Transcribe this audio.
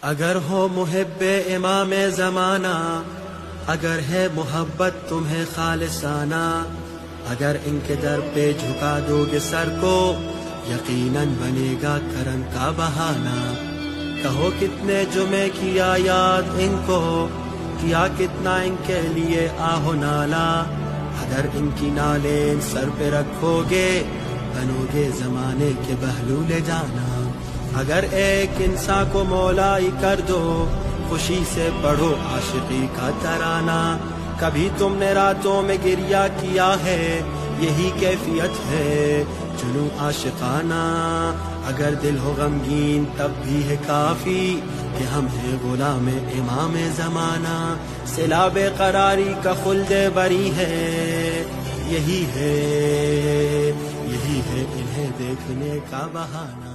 اگر ہو محب امام زمانہ، اگر ہے محبت تمہیں خالصانہ، اگر ان کے در پہ جھکا دو گے سر کو، یقیناً بنے گا کرم کا بہانہ۔ کہو کتنے جمعے کیا یاد ان کو، کیا کتنا ان کے لیے آہو نالا، اگر ان کی نالیں سر پہ رکھو گے، بنو گے زمانے کے بہلول جانا۔ اگر ایک انسان کو مولا ہی کر دو، خوشی سے پڑھو عاشقی کا ترانہ۔ کبھی تم نے راتوں میں گریہ کیا ہے، یہی کیفیت ہے جنوں عاشقانہ۔ اگر دل ہو غمگین تب بھی ہے کافی، کہ ہم ہیں غلام امام زمانہ۔ صلہ بے قراری کا خلد بری ہے، یہی ہے انہیں دیکھنے کا بہانہ۔